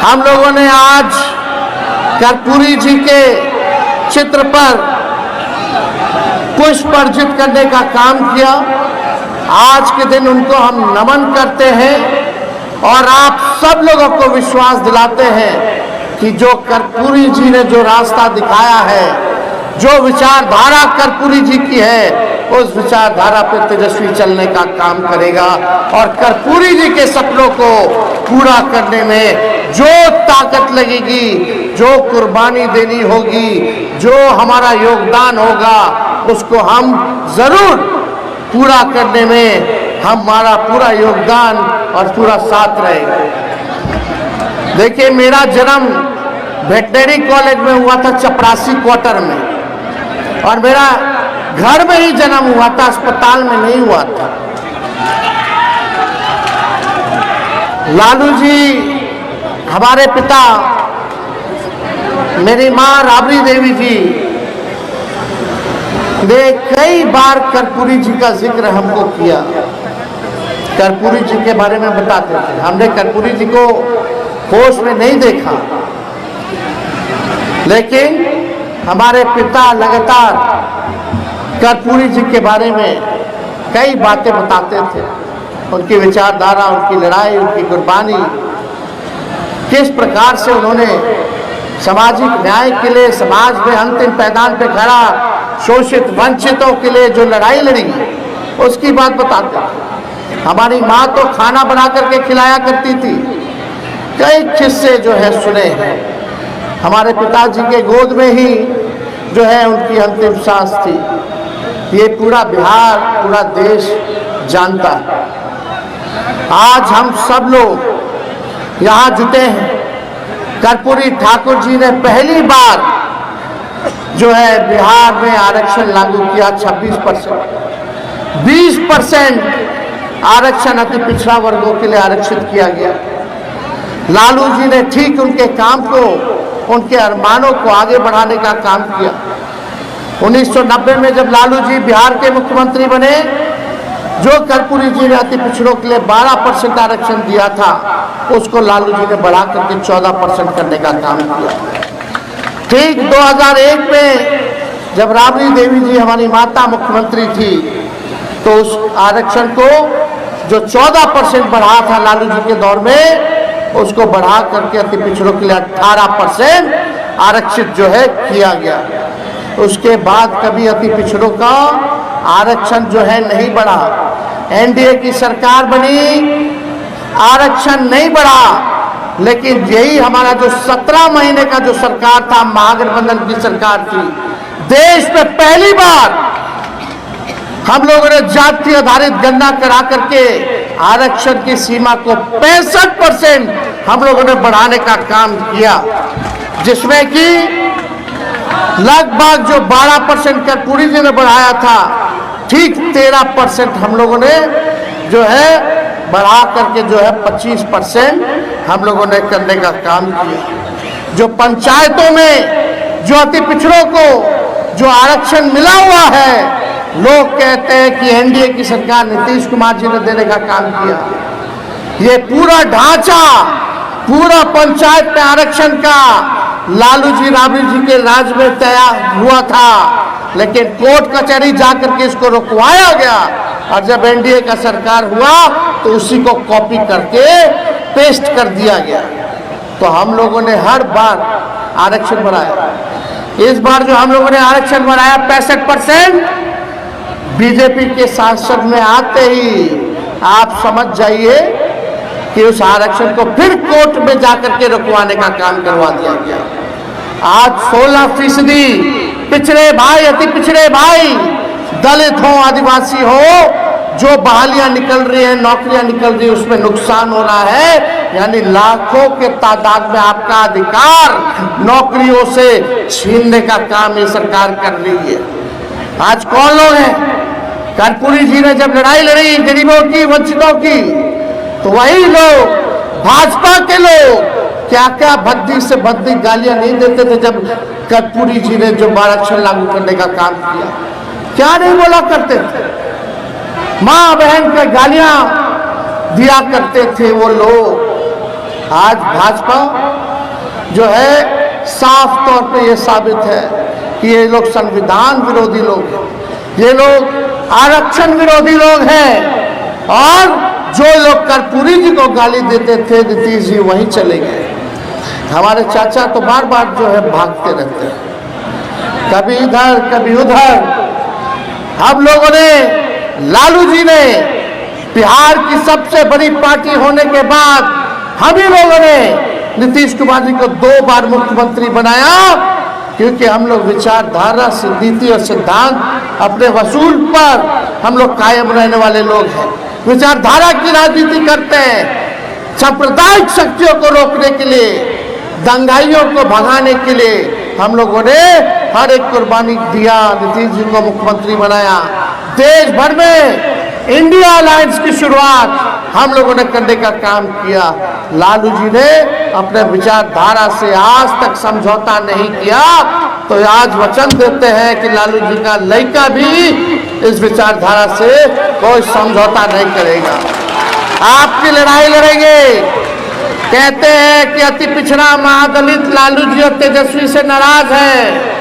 हम लोगों ने आज कर्पूरी जी के चित्र पर पुष्प अर्पित करने का काम किया। आज के दिन उनको हम नमन करते हैं और आप सब लोगों को विश्वास दिलाते हैं कि जो कर्पूरी जी ने जो रास्ता दिखाया है, जो विचारधारा कर्पूरी जी की है, उस विचारधारा पर तेजस्वी चलने का काम करेगा और कर्पूरी जी के सपनों को पूरा करने में जो ताकत लगेगी, जो कुर्बानी देनी होगी, जो हमारा योगदान होगा, उसको हम जरूर पूरा करने में हमारा पूरा योगदान और पूरा साथ रहेगा। देखिए, मेरा जन्म वेटनरी कॉलेज में हुआ था, चपरासी क्वार्टर में, और मेरा घर में ही जन्म हुआ था, अस्पताल में नहीं हुआ था। लालू जी हमारे पिता, मेरी मां राबड़ी देवी जी ने कई बार कर्पूरी जी का जिक्र हमको किया, कर्पूरी जी के बारे में बताते थे। हमने कर्पूरी जी को होश में नहीं देखा, लेकिन हमारे पिता लगातार कर्पूरी जी के बारे में कई बातें बताते थे। उनकी विचारधारा, उनकी लड़ाई, उनकी कुर्बानी, किस प्रकार से उन्होंने सामाजिक न्याय के लिए समाज में अंतिम पैदान पे खड़ा शोषित वंचितों के लिए जो लड़ाई लड़ी, उसकी बात बताते थे। हमारी माँ तो खाना बना करके खिलाया करती थी। कई किस्से जो है सुने हैं। हमारे पिताजी के गोद में ही जो है उनकी अंतिम सांस थी। ये पूरा बिहार, पूरा देश जानता है। आज हम सब लोग यहाँ जुटे हैं। कर्पूरी ठाकुर जी ने पहली बार जो है बिहार में आरक्षण लागू किया। 26%, 20% आरक्षण अति पिछड़ा वर्गों के लिए आरक्षित किया गया। लालू जी ने ठीक उनके काम को, उनके अरमानों को आगे बढ़ाने का काम किया। 1990 में जब लालू जी बिहार के मुख्यमंत्री बने, जो कर्पूरी जी ने अति पिछड़ों के लिए 12% आरक्षण दिया था, उसको लालू जी ने बढ़ा करके 14% करने का काम किया। ठीक 2001 में जब राबड़ी देवी जी हमारी माता मुख्यमंत्री थी, तो उस आरक्षण को जो 14% बढ़ा था लालू जी के दौर में, उसको बढ़ा करके अति पिछड़ों के लिए 18% आरक्षित जो है किया गया। उसके बाद कभी अति पिछड़ों का आरक्षण जो है नहीं बढ़ा। एनडीए की सरकार बनी, आरक्षण नहीं बढ़ा, लेकिन यही हमारा जो 17 महीने का जो सरकार था, महागठबंधन की सरकार थी, देश में पहली बार हम लोगों ने जाति आधारित गणना करा करके आरक्षण की सीमा को 65% हम लोगों ने बढ़ाने का काम किया, जिसमें कि लगभग जो 12% कर्पूरी जी ने बढ़ाया था, ठीक 13% हम लोगों ने जो है बढ़ा करके जो है 25% हम लोगों ने करने का काम किया। जो पंचायतों में जो अति पिछड़ों को जो आरक्षण मिला हुआ है, लोग कहते हैं कि एनडीए की सरकार नीतीश कुमार जी ने देने का काम किया। ये पूरा ढांचा, पूरा पंचायत में आरक्षण का लालू जी, राबड़ी जी के राज में तैयार हुआ था, लेकिन कोर्ट कचहरी जाकर के इसको रुकवाया गया, और जब एनडीए का सरकार हुआ तो उसी को कॉपी करके पेस्ट कर दिया गया। तो हम लोगों ने हर बार आरक्षण बढ़ाया। इस बार जो हम लोगों ने आरक्षण बढ़ाया 65%, बीजेपी के सांसद में आते ही आप समझ जाइए कि उस आरक्षण को फिर कोर्ट में जाकर के रुकवाने का काम करवा दिया गया। आज 16% पिछड़े भाई, अति पिछड़े भाई, दलित हो, आदिवासी हो, जो बहालियां निकल रही हैं, नौकरियां निकल रही है, उसमें नुकसान हो रहा है। यानी लाखों के तादाद में आपका अधिकार नौकरियों से छीनने का काम ये सरकार कर रही है। आज कौन लोग हैं? कर्पूरी जी ने जब लड़ाई लड़ी गरीबों की, वंचितों की, तो वही लोग, भाजपा के लोग, क्या क्या भद्दी से भद्दी गालियां नहीं देते थे जब कर्पूरी जी ने जो आरक्षण लागू करने का काम किया। क्या नहीं बोला करते थे? माँ बहन के गालियां दिया करते थे वो लोग। आज भाजपा जो है साफ तौर पे ये साबित है कि ये लोग संविधान विरोधी लोग हैं, ये लोग आरक्षण विरोधी लोग हैं। और जो लोग कर्पूरी जी को गाली देते थे नीतीश जी वहीं चले गए। हमारे चाचा तो बार बार जो है भागते रहते हैं, कभी इधर कभी उधर। हम लोगों ने, लालू जी ने बिहार की सबसे बड़ी पार्टी होने के बाद हम ही लोगों ने नीतीश कुमार जी को 2 बार मुख्यमंत्री बनाया, क्योंकि हम लोग विचारधारा, नीति और सिद्धांत अपने वसूल पर हम लोग कायम रहने वाले लोग हैं। विचारधारा की राजनीति करते हैं। सांप्रदायिक शक्तियों को रोकने के लिए, दंगाइयों को भगाने के लिए हम लोगों ने हर एक कुर्बानी दिया, नीतीश जी को मुख्यमंत्री बनाया। देश भर में इंडिया अलायंस की शुरुआत हम लोगों ने करने का काम किया। लालू जी ने अपने विचारधारा से आज तक समझौता नहीं किया, तो आज वचन देते हैं कि लालू जी का लड़का भी इस विचारधारा से कोई समझौता नहीं करेगा। आपकी लड़ाई लड़ेंगे। कहते हैं कि अति पिछड़ा महादलित लालू जी और तेजस्वी से नाराज है।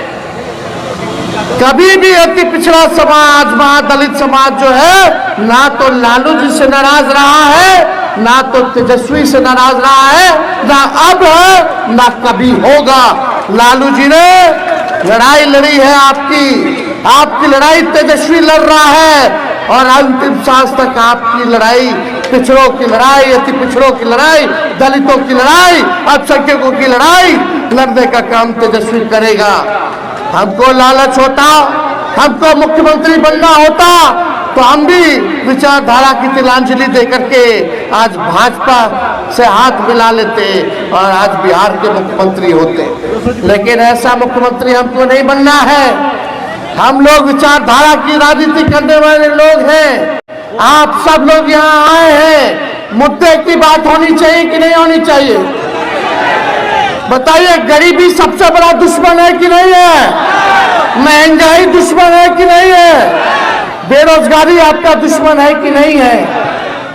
कभी भी अति पिछड़ा समाज, महादलित समाज जो है, ना तो लालू जी से नाराज रहा है, ना तो तेजस्वी से नाराज रहा है, ना अब है, ना कभी होगा। लालू जी ने लड़ाई लड़ी है आपकी लड़ाई तेजस्वी लड़ रहा है, और अंतिम सांस तक आपकी लड़ाई, पिछड़ों की लड़ाई, अति पिछड़ों की लड़ाई, दलितों की लड़ाई, अल्पसंख्यकों की लड़ाई लड़ने का काम तेजस्वी करेगा। हमको लालच होता, हमको मुख्यमंत्री बनना होता, तो हम भी विचारधारा की तिलांजलि दे करके आज भाजपा से हाथ मिला लेते और आज बिहार के मुख्यमंत्री होते। लेकिन ऐसा मुख्यमंत्री हमको नहीं बनना है। हम लोग विचारधारा की राजनीति करने वाले लोग हैं। आप सब लोग यहाँ आए हैं, मुद्दे की बात होनी चाहिए कि नहीं होनी चाहिए? बताइए, गरीबी सबसे बड़ा दुश्मन है कि नहीं है? महंगाई दुश्मन है कि नहीं है? बेरोजगारी आपका दुश्मन है कि नहीं है?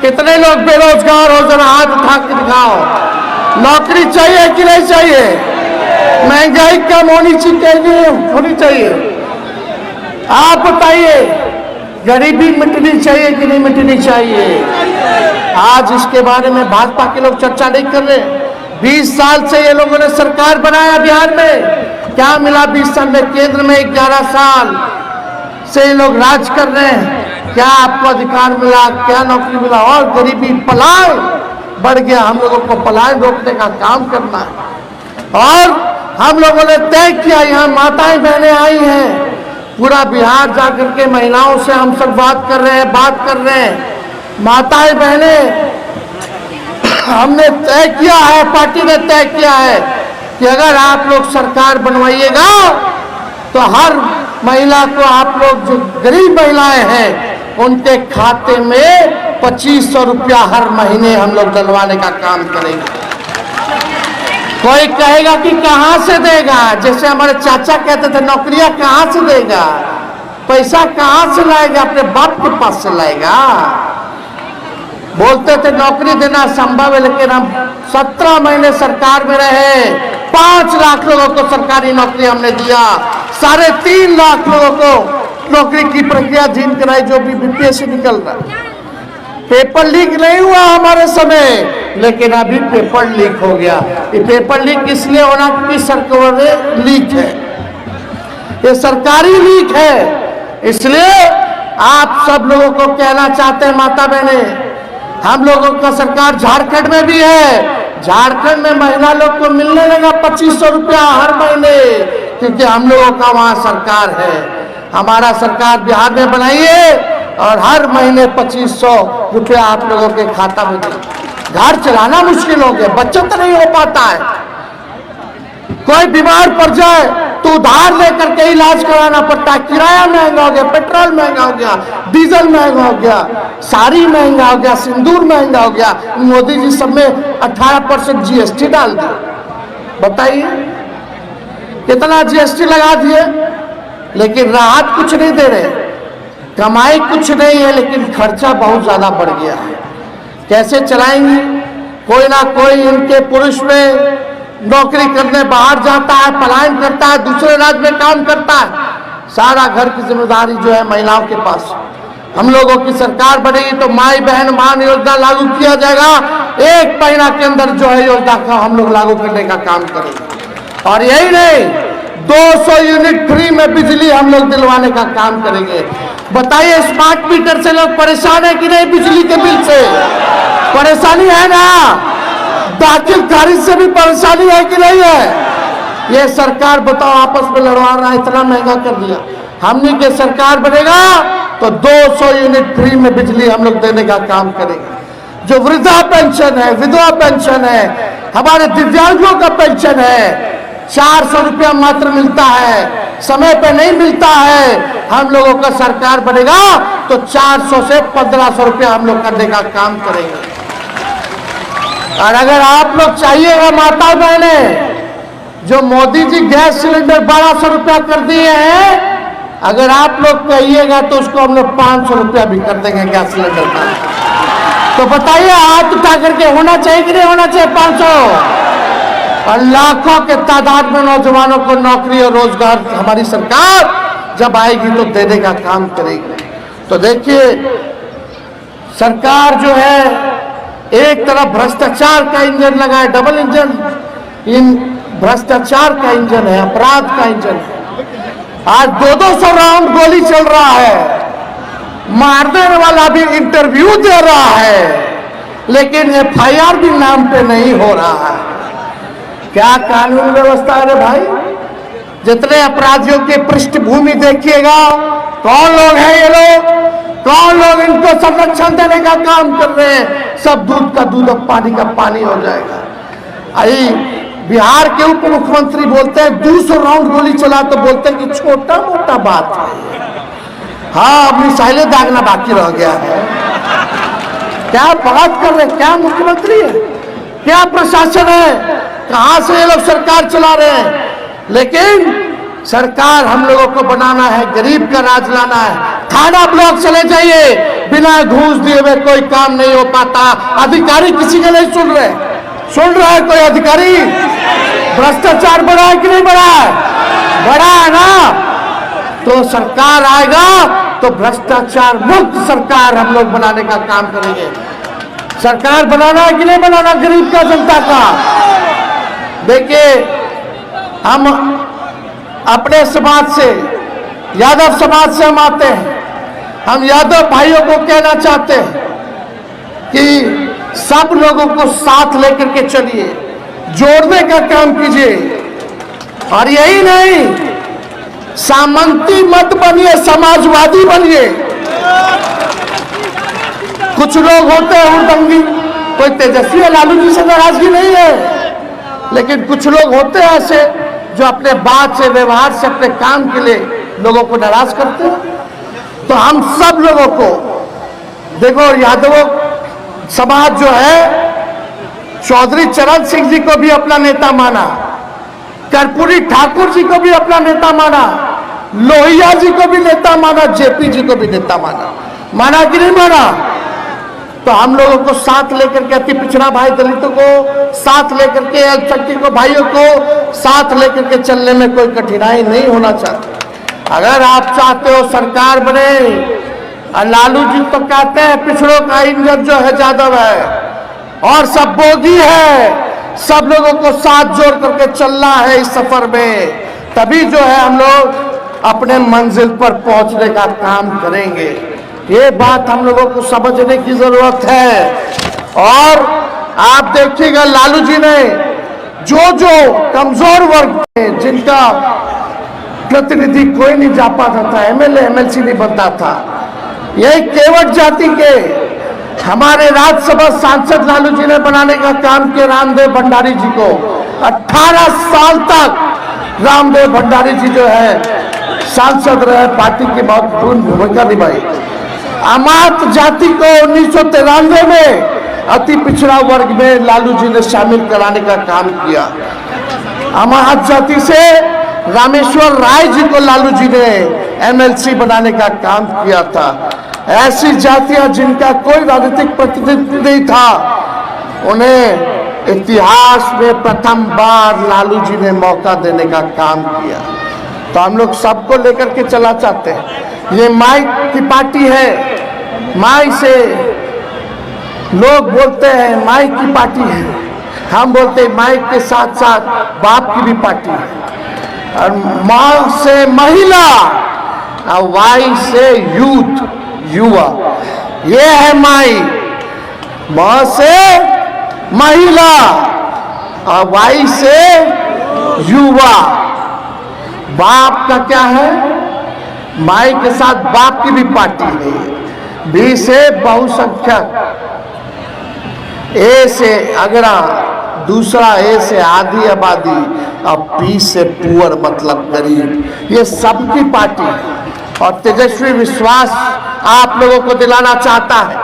कितने लोग बेरोजगार हो, जरा हाथ उठा के दिखाओ। नौकरी चाहिए कि नहीं चाहिए? महंगाई कम होनी चाहिए? आप बताइए, गरीबी मिटनी चाहिए कि नहीं मिटनी चाहिए? आज इसके बारे में भाजपा के लोग चर्चा नहीं कर रहे। 20 साल से ये लोगों ने सरकार बनाया बिहार में, क्या मिला 20 साल में? केंद्र में 11 साल से ये लोग राज कर रहे हैं। क्या आपको अधिकार मिला? क्या नौकरी मिला? और गरीबी, पलायन बढ़ गया। हम लोगों को पलायन रोकने का काम करना है। और हम लोगों ने तय किया, यहाँ माताएं बहनें आई हैं, पूरा बिहार जाकर के महिलाओं से हम सब बात कर रहे हैं। माताएं बहनें, हमने तय किया है, पार्टी ने तय किया है कि अगर आप लोग सरकार बनवाइएगा तो हर महिला को, आप लोग जो गरीब महिलाएं हैं, उनके खाते में 2500 रुपया हर महीने हम लोग डलवाने का काम करेंगे। कोई कहेगा कि कहां से देगा? जैसे हमारे चाचा कहते थे, नौकरियां कहां से देगा? पैसा कहां से लाएगा? अपने बाप के पास से लाएगा। बोलते थे नौकरी देना संभव है, लेकिन हम 17 महीने सरकार में रहे, 5 लाख लोगों को सरकारी नौकरी हमने दिया, 3.5 लाख लोगों को नौकरी की प्रक्रिया अधीन कराई, जो भी बीपीएस से निकल रहा। पेपर लीक नहीं हुआ हमारे समय, लेकिन अभी पेपर लीक हो गया। ये पेपर लीक इसलिए होना क्योंकि सरकार लीक है, ये सरकारी लीक है। इसलिए आप सब लोगों को कहना चाहते हैं, माता बहने, हम लोगों का सरकार झारखंड में भी है। झारखंड में महिला लोग को मिलने लगा 2500 रुपया हर महीने, क्योंकि हम लोगों का वहां सरकार है। हमारा सरकार बिहार में बनाइए और हर महीने 2500 रुपया आप लोगों के खाता में दे। घर चलाना मुश्किल हो गया, बचत नहीं हो पाता है। कोई बीमार पड़ जाए तो उधार लेकर के इलाज कराना पड़ता है। किराया महंगा हो गया, पेट्रोल महंगा हो गया, डीजल महंगा हो गया, साड़ी महंगा हो गया, सिंदूर महंगा हो गया। मोदी जी सब में 18% जीएसटी डाल दिया। बताइए कितना जीएसटी लगा दिए, लेकिन राहत कुछ नहीं दे रहे। कमाई कुछ नहीं है, लेकिन खर्चा बहुत ज्यादा बढ़ गया है। कैसे चलाएंगे? कोई ना कोई इनके पुरुष में नौकरी करने बाहर जाता है, पलायन करता है, दूसरे राज्य में काम करता है। सारा घर की जिम्मेदारी जो है महिलाओं के पास। हम लोगों की सरकार बनेगी तो माई बहन मान योजना लागू किया जाएगा। 1 महीना के अंदर जो है योजना का हम लोग लागू करने का काम करेंगे। और यही नहीं, 200 यूनिट फ्री में बिजली हम लोग दिलवाने का काम करेंगे। बताइए, स्मार्ट मीटर से लोग परेशान है कि नहीं? बिजली के बिल से परेशानी है ना? दाखिल खारिज से भी परेशानी है कि नहीं है? ये सरकार बताओ आपस में लड़वा रहा है, इतना महंगा कर दिया। हमने के सरकार बनेगा तो 200 यूनिट फ्री में बिजली हम लोग देने का काम करेंगे। जो वृद्धा पेंशन है, विधवा पेंशन है, हमारे दिव्यांगों का पेंशन है, 400 रुपया मात्र मिलता है, समय पे नहीं मिलता है। हम लोगों का सरकार बनेगा तो 400 से 1500 रुपया हम लोग करने का काम करेंगे। और अगर आप लोग चाहिएगा माता बहने, जो मोदी जी गैस सिलेंडर 1200 रुपया कर दिए हैं, अगर आप लोग कहिएगा तो उसको हम लोग 500 रुपया भी कर देंगे गैस सिलेंडर का। तो बताइए, हाथ उठा करके होना चाहिए कि नहीं होना चाहिए 500? और लाखों के तादाद में नौजवानों को नौकरी और रोजगार हमारी सरकार जब आएगी तो देने का काम करेगी। तो देखिए, सरकार जो है एक तरफ भ्रष्टाचार का इंजन लगाए, डबल इंजन, इन भ्रष्टाचार का इंजन है, अपराध का इंजन है। आज 200 राउंड गोली चल रहा है, मारने वाला भी इंटरव्यू दे रहा है, लेकिन FIR भी नाम पे नहीं हो रहा है। क्या कानून व्यवस्था है रे भाई? जितने अपराधियों की पृष्ठभूमि देखिएगा, कौन लोग हैं ये लोग, कौन लोग इनको संरक्षण देने का काम कर रहे हैं? सब दूध का दूध अब पानी का पानी हो जाएगा। आई बिहार के उप मुख्यमंत्री बोलते हैं 200 राउंड गोली चला तो बोलते हैं कि छोटा मोटा बात है। हाँ, अब मिसाइलें दागना बाकी रह गया है। क्या बात कर रहे हैं? क्या मुख्यमंत्री है, क्या प्रशासन है, कहां से ये लोग सरकार चला रहे हैं? लेकिन सरकार हम लोगों को बनाना है, गरीब का राज लाना है। थाना ब्लॉक चले जाइए, बिना घूस दिए हुए कोई काम नहीं हो पाता। अधिकारी किसी का नहीं सुन रहे है कोई अधिकारी? भ्रष्टाचार बढ़ा है कि नहीं बढ़ा है? बढ़ा है ना? तो सरकार आएगा तो भ्रष्टाचार मुक्त सरकार हम लोग बनाने का काम करेंगे। सरकार बनाना है कि नहीं बनाना गरीब का, जनता का? देखिए, हम अपने समाज से, यादव समाज से हम आते हैं। हम यादव भाइयों को कहना चाहते हैं कि सब लोगों को साथ लेकर के चलिए, जोड़ने का काम कीजिए। और यही नहीं, सामंती मत बनिए, समाजवादी बनिए। कुछ लोग होते हैं हुड़दंगी, कोई तेजस्वी या लालू जी से नाराजगी नहीं है, लेकिन कुछ लोग होते हैं ऐसे जो अपने बात से, व्यवहार से, अपने काम के लिए लोगों को नाराज करते हैं। तो हम सब लोगों को देखो, यादव समाज जो है चौधरी चरण सिंह जी को भी अपना नेता माना, कर्पूरी ठाकुर जी को भी अपना नेता माना, लोहिया जी को भी नेता माना, जेपी जी को भी नेता माना कि नहीं माना? तो हम लोगों को साथ लेकर के, अति पिछड़ा भाई दलितों को साथ लेकर के, अल्पसंख्यक भाइयों को साथ लेकर के चलने में कोई कठिनाई नहीं होना चाहिए। अगर आप चाहते हो सरकार बने, और लालू जी तो कहते हैं पिछड़ों का इंजन जो है यादव है और सब बोगी है, सब लोगों को साथ जोड़ करके चलना है इस सफर में, तभी जो है हम लोग अपने मंजिल पर पहुंचने का काम करेंगे। ये बात हम लोगों को समझने की जरूरत है। और आप देखिएगा, लालू जी ने जो कमजोर वर्ग थे, जिनका प्रतिनिधि कोई नहीं जा पाता था, MLA MLC नहीं बनता था, यही केवट जाति के हमारे राज्यसभा सांसद लालू जी ने बनाने का काम किया। रामदेव भंडारी जी को 18 साल तक रामदेव भंडारी जी जो है सांसद रहे, पार्टी की महत्वपूर्ण भूमिका निभाई। अमात जाति को 1993 में अति पिछड़ा वर्ग में लालू जी ने शामिल कराने का काम किया। अमात जाति से रामेश्वर राय जी को लालू जी ने MLC बनाने का काम किया था। ऐसी जातियां जिनका कोई राजनीतिक प्रतिनिधित्व नहीं था, उन्हें इतिहास में प्रथम बार लालू जी ने मौका देने का काम किया। तो हम लोग सबको लेकर के चला चाहते हैं। ये माई की पार्टी है, माई से लोग बोलते हैं माई की पार्टी है, हम बोलते हैं माई के साथ साथ बाप की भी पार्टी है। और माँ से महिला और वाई से यूथ, युवा, ये है माई। माँ से महिला और वाई से युवा। बाप का क्या है? माई के साथ बाप की भी पार्टी है। बी से बहुसंख्यक, ए से अगड़ा, दूसरा ए से आधी आबादी और पी से पुअर मतलब गरीब। ये सबकी पार्टी है। और तेजस्वी विश्वास आप लोगों को दिलाना चाहता है,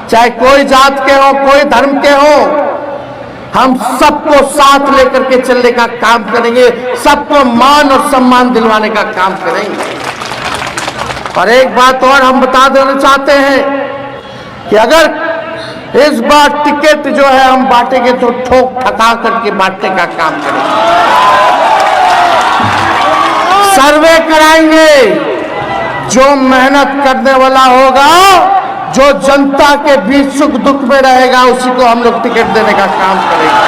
चाहे कोई जात के हो, कोई धर्म के हो, हम सबको साथ लेकर के चलने का काम करेंगे, सबको मान और सम्मान दिलवाने का काम करेंगे। और एक बात और हम बता देना चाहते हैं कि अगर इस बार टिकट जो है हम बांटेंगे तो ठोक ठका करके बांटने का काम करेंगे। सर्वे कराएंगे, जो मेहनत करने वाला होगा, जो जनता के बीच सुख दुख में रहेगा, उसी को हम लोग टिकट देने का काम करेंगे।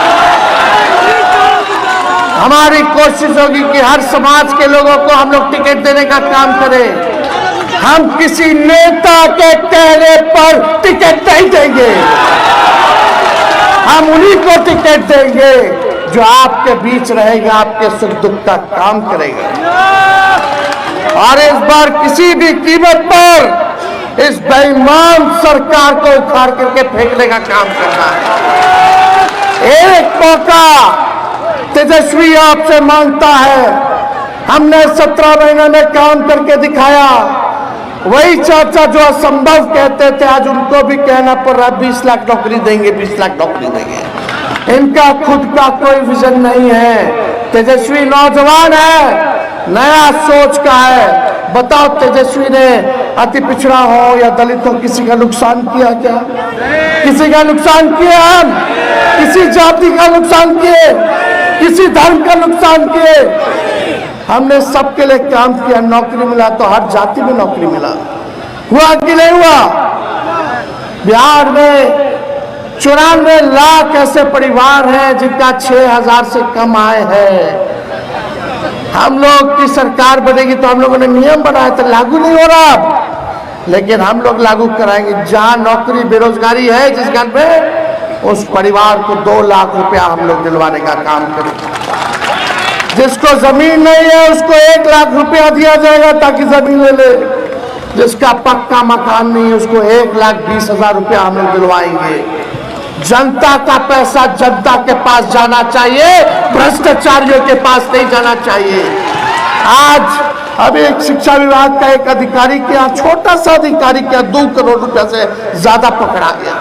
हमारी कोशिश होगी कि हर समाज के लोगों को हम लोग टिकट देने का काम करें। हम किसी नेता के कहने पर टिकट नहीं देंगे, हम उन्हीं को टिकट देंगे जो आपके बीच रहेगा, आपके सुख दुख का काम करेगा। और इस बार किसी भी कीमत पर इस बेईमान सरकार को उखाड़ करके फेंकने का काम करना है। एक मौका तेजस्वी आपसे मांगता है। हमने 17 महीने में काम करके दिखाया। वही चाचा जो असंभव कहते थे, आज उनको भी कहना पड़ रहा है 20 लाख नौकरी देंगे, 20 लाख नौकरी देंगे। इनका खुद का कोई विजन नहीं है। तेजस्वी नौजवान है, नया सोच का है। बताओ, तेजस्वी ने अति पिछड़ा हो या दलित हो किसी का नुकसान किया क्या? किसी का नुकसान किया? हम किसी जाति का नुकसान किए? किसी धर्म का नुकसान किए? हमने सबके लिए काम किया। नौकरी मिला तो हर जाति में नौकरी मिला। हुआ कि नहीं हुआ? बिहार में 94 लाख ऐसे परिवार हैं जिनका 6,000 से कम आय है। हम लोग की सरकार बनेगी तो हम लोगों ने नियम बनाया था, लागू नहीं हो रहा, लेकिन हम लोग लागू कराएंगे। जहां नौकरी बेरोजगारी है जिस घर में, उस परिवार को 2 लाख रुपया हम लोग दिलवाने का काम करेंगे। जिसको जमीन नहीं है उसको 1 लाख रुपया दिया जाएगा ताकि जमीन ले ले। जिसका पक्का मकान नहीं है उसको 1,20,000 रुपया हम लोग दिलवाएंगे। जनता का पैसा जनता के पास जाना चाहिए, भ्रष्टाचारियों के पास नहीं जाना चाहिए। आज अभी एक शिक्षा विभाग का एक अधिकारी के यहाँ, छोटा सा अधिकारी के यहाँ 2 करोड़ रुपया से ज्यादा पकड़ा गया।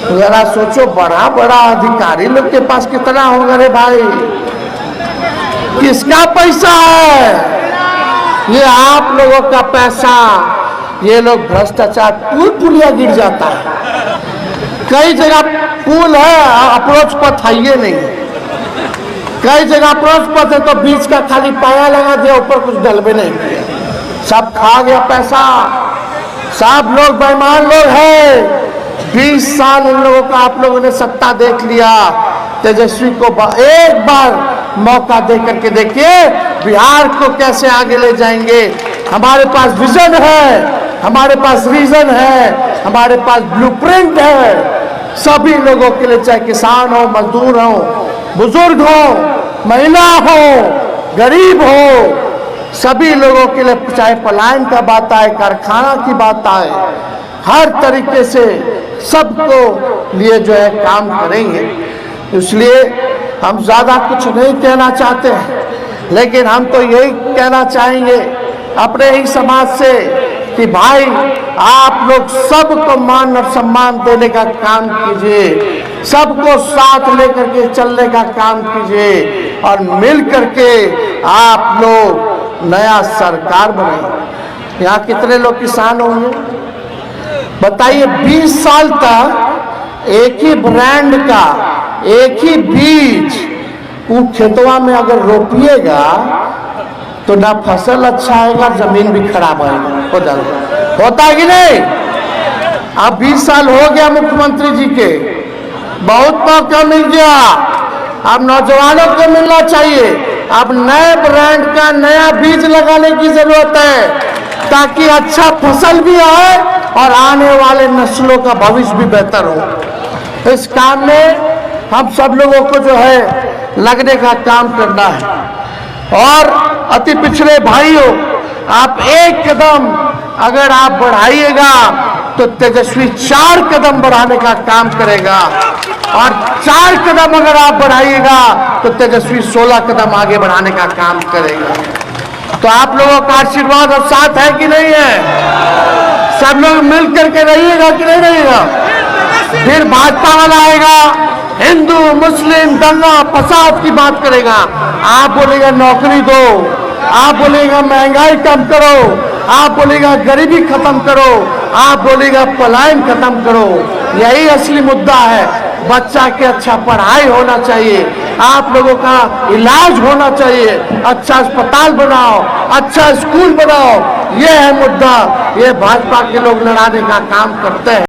तो जरा सोचो, बड़ा बड़ा अधिकारी लोग के पास कितना होगा रे भाई? किसका पैसा है? ये आप लोगों का पैसा। ये लोग भ्रष्टाचार, पुलिया गिर जाता है। कई जगह पुल है, अप्रोच पथ है ये नहीं। कई जगह अप्रोच पथ है तो बीच का खाली पाया लगा दिया, ऊपर कुछ डलबे नहीं किया। सब खा गया पैसा। सब लोग बेईमान लोग हैं। 20 साल इन लोगों का आप लोगों ने सत्ता देख लिया। तेजस्वी को एक बार मौका दे करके देखिए बिहार को कैसे आगे ले जाएंगे। हमारे पास विजन है, हमारे पास रीजन है, हमारे पास ब्लूप्रिंट है। सभी लोगों के लिए, चाहे किसान हो, मजदूर हो, बुजुर्ग हो, महिला हो, गरीब हो, सभी लोगों के लिए, चाहे पलायन का बात आए, कारखाना की बात आए, हर तरीके से सबको लिए जो है काम करेंगे। इसलिए हम ज़्यादा कुछ नहीं कहना चाहते हैं, लेकिन हम तो यही कहना चाहेंगे अपने ही समाज से कि भाई आप लोग सबको मान और सम्मान देने का काम कीजिए, सबको साथ लेकर के चलने का काम कीजिए और मिल करके आप लोग नया सरकार बनाइए। यहाँ कितने लोग किसान होंगे बताइए? 20 साल तक एक ही ब्रांड का एक ही बीज वो खेतवा में अगर रोपिएगा तो ना फसल अच्छा आएगा, जमीन भी खराब आएगा, हो जाएगा। होता है कि नहीं? अब 20 साल हो गया मुख्यमंत्री जी के, बहुत मौका मिल गया। अब नौजवानों को मिलना चाहिए। अब नए ब्रांड का नया बीज लगाने की जरूरत है ताकि अच्छा फसल भी आए और आने वाले नस्लों का भविष्य भी बेहतर हो। इस काम में हम सब लोगों को जो है लगने का काम करना है। और अति पिछड़े भाइयों, आप एक कदम अगर आप बढ़ाइएगा तो तेजस्वी 4 कदम बढ़ाने का काम करेगा, और 4 कदम अगर आप बढ़ाइएगा तो तेजस्वी 16 कदम आगे बढ़ाने का काम करेगा। तो आप लोगों का आशीर्वाद और साथ है कि नहीं है? सब लोग मिल करके रहिएगा कि नहीं रहिएगा? फिर भाजपा वाला आएगा, हिंदू मुस्लिम दंगा फसाद की बात करेगा। आप बोलेगा नौकरी दो, आप बोलेगा महंगाई कम करो, आप बोलेगा गरीबी खत्म करो, आप बोलेगा पलायन खत्म करो। यही असली मुद्दा है। बच्चा के अच्छा पढ़ाई होना चाहिए, आप लोगों का इलाज होना चाहिए, अच्छा अस्पताल बनाओ, अच्छा स्कूल बनाओ। ये है मुद्दा, ये भाजपा के लोग लड़ाने का काम करते हैं।